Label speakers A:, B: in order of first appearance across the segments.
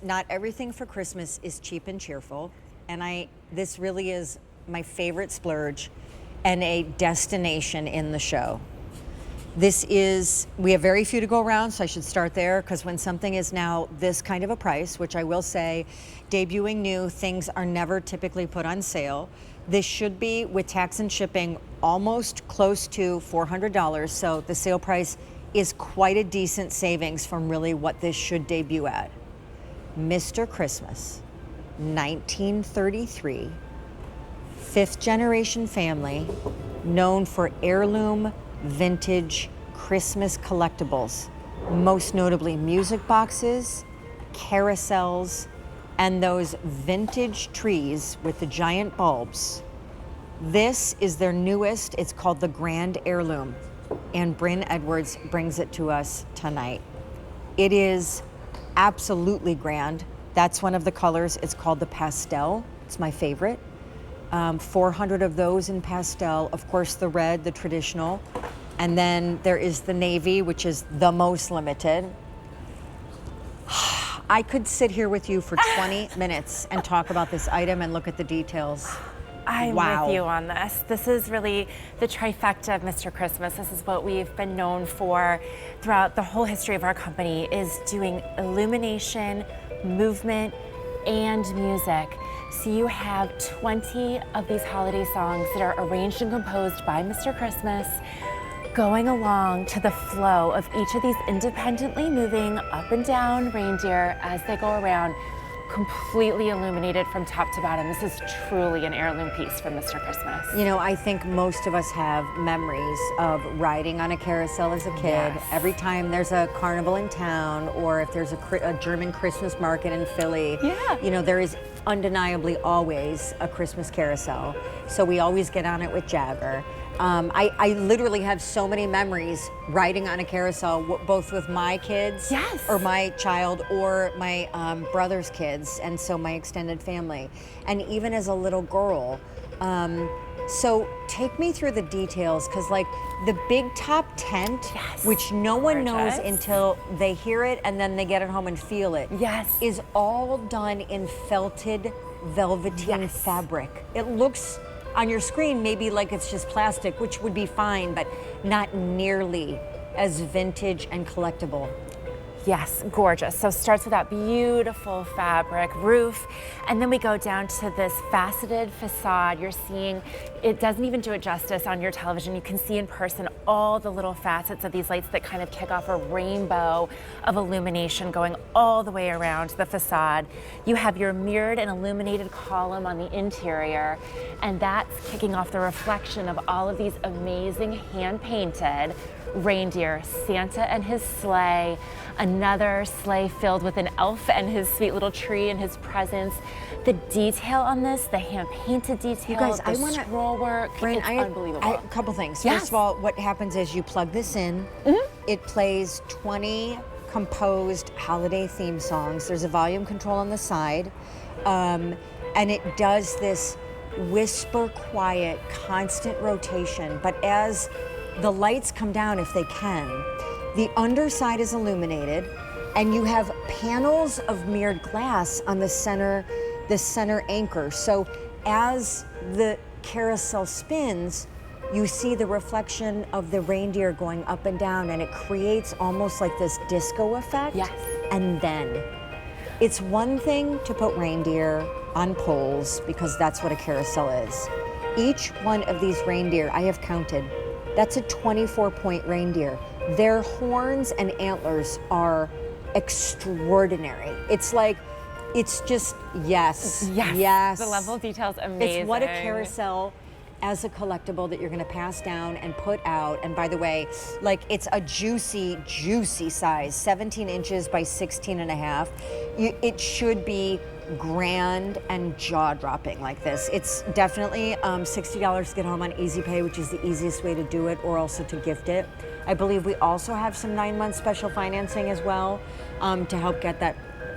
A: Not everything for Christmas is cheap and cheerful, and this really is my favorite splurge and a destination in the show. We have very few to go around, so I should start there, because when something is now this kind of a price, which I will say, debuting new, things are never typically put on sale. This should be, with tax and shipping, almost close to $400, so the sale price is quite a decent savings from really what this should debut at. Mr. Christmas, 1933, fifth generation family, known for heirloom vintage Christmas collectibles, most notably music boxes, carousels, and those vintage trees with the giant bulbs. This is their newest. It's called the Grand Heirloom, and Bryn Edwards brings it to us tonight. It is absolutely grand. That's one of the colors. It's called the pastel. It's my favorite. 400 of those in pastel. Of course, the red, the traditional. And then there is the navy, which is the most limited. I could sit here with you for 20 minutes and talk about this item and look at the details.
B: I'm
A: Wow.
B: with you on this. This is really the trifecta of Mr. Christmas. This is what we've been known for throughout the whole history of our company, is doing illumination, movement, and music. So you have 20 of these holiday songs that are arranged and composed by Mr. Christmas, going along to the flow of each of these independently moving up and down reindeer as they go around, completely illuminated from top to bottom. This is truly an heirloom piece from Mr. Christmas.
A: You know, I think most of us have memories of riding on a carousel as a kid.
B: Yes.
A: Every time there's a carnival in town, or if there's a German Christmas market in Philly,
B: Yeah.
A: you know, there is undeniably always a Christmas carousel. So we always get on it with Jagger. I literally have so many memories riding on a carousel, both with my kids,
B: Yes.
A: or my child, or my brother's kids, and so my extended family, and even as a little girl. So take me through the details, because like the big top tent,
B: Yes.
A: which no one knows
B: Gorgeous.
A: until they hear it and then they get it home and feel it,
B: Yes.
A: is all done in felted velveteen
B: Yes.
A: fabric. It looks on your screen maybe like it's just plastic, which would be fine, but not nearly as vintage and collectible.
B: Yes, gorgeous. So it starts with that beautiful fabric roof, and then we go down to this faceted facade. You're seeing, it doesn't even do it justice on your television. You can see in person all the little facets of these lights that kind of kick off a rainbow of illumination going all the way around the facade. You have your mirrored and illuminated column on the interior, and that's kicking off the reflection of all of these amazing hand-painted reindeer, Santa and his sleigh, another sleigh filled with an elf and his sweet little tree and his presents. The detail on this, the hand-painted detail,
A: You guys,
B: the
A: I wanna-
B: scroll work,
A: Bryn,
B: it's unbelievable.
A: a couple things.
B: Yes.
A: First of all, what happens is you plug this in. It plays 20 composed holiday theme songs. There's a volume control on the side, and it does this whisper quiet, constant rotation. But as the lights come down, if they can, the underside is illuminated, and you have panels of mirrored glass on the center anchor. So as the carousel spins, you see the reflection of the reindeer going up and down, and it creates almost like this disco effect.
B: Yes.
A: And then it's one thing to put reindeer on poles, because that's what a carousel is. Each one of these reindeer, I have counted, that's a 24-point reindeer. Their horns and antlers are extraordinary. It's like, it's just, yes.
B: The level of detail is amazing.
A: It's what a carousel as a collectible that you're gonna pass down and put out. And by the way, like, it's a juicy, juicy size, 17 inches by 16 and a half. It should be grand and jaw-dropping like this. It's definitely $60 to get home on Easy Pay, which is the easiest way to do it, or also to gift it. I believe we also have some 9-month special financing as well, to help get that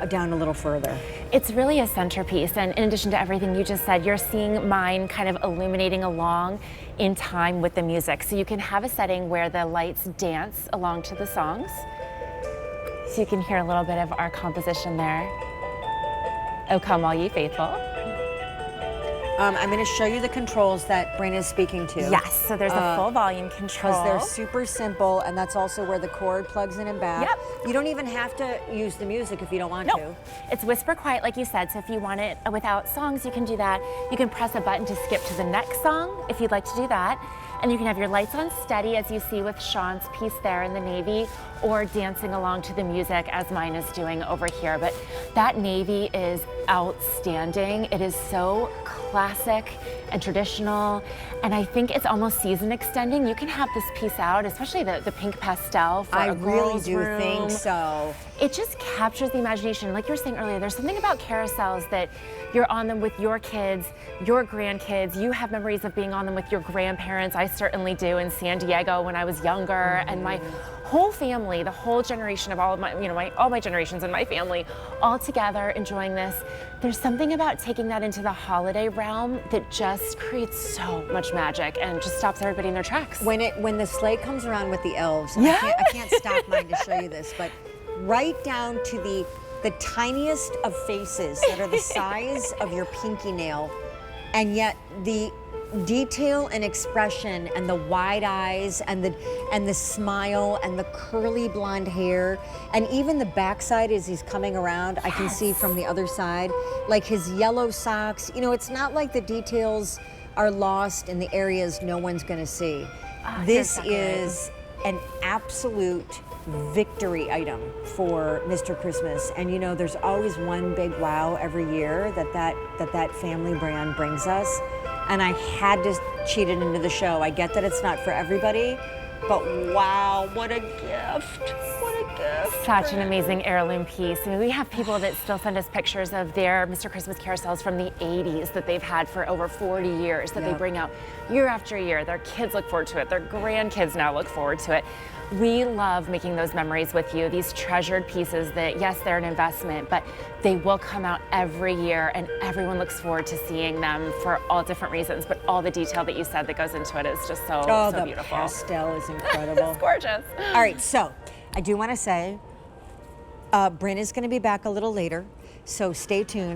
A: down a little further.
B: It's really a centerpiece, and in addition to everything you just said, you're seeing mine kind of illuminating along in time with the music. So you can have a setting where the lights dance along to the songs. So you can hear a little bit of our composition there. O come all ye faithful.
A: I'm going to show you the controls that Bryn is speaking to.
B: Yes, so there's a full volume control.
A: Because they're super simple, and that's also where the cord plugs in and back.
B: Yep.
A: You don't even have to use the music if you don't want to.
B: It's whisper quiet, like you said, so if you want it without songs, you can do that. You can press a button to skip to the next song if you'd like to do that. And you can have your lights on steady, as you see with Sean's piece there in the navy, or dancing along to the music as mine is doing over here. But that navy is outstanding. It is so classic and traditional, and I think it's almost season extending. You can have this piece out, especially the pink pastel for a girl's room.
A: I really do think so.
B: It just captures the imagination. Like you were saying earlier, there's something about carousels that you're on them with your kids, your grandkids. You have memories of being on them with your grandparents. I certainly do in San Diego when I was younger, and my whole family, the whole generation of all of my, all my generations in my family, all together enjoying this. There's something about taking that into the holiday realm that just creates so much magic and just stops everybody in their tracks.
A: When the sleigh comes around with the elves,
B: Yeah.
A: I can't stop mine to show you this, but right down to the tiniest of faces that are the size of your pinky nail, and yet the detail and expression and the wide eyes and the smile and the curly blonde hair, and even the backside as he's coming around, I can see from the other side, like his yellow socks. You know, it's not like the details are lost in the areas no one's going to see. This is an absolute victory item for Mr. Christmas, and you know, there's always one big wow every year that family brand brings us, and I had to cheat it into the show. I get that it's not for everybody, but wow, what a gift. What a gift.
B: Such an amazing heirloom piece. I mean, we have people that still send us pictures of their Mr. Christmas carousels from the 80s that they've had for over 40 years that they bring out year after year. Their kids look forward to it. Their grandkids now look forward to it. We love making those memories with you, these treasured pieces that, yes, they're an investment, but they will come out every year, and everyone looks forward to seeing them for all different reasons, but all the detail that you said that goes into it is just so
A: the
B: beautiful.
A: Pastel is incredible.
B: It's gorgeous.
A: All right, so I do want to say, Bryn is going to be back a little later, so stay tuned.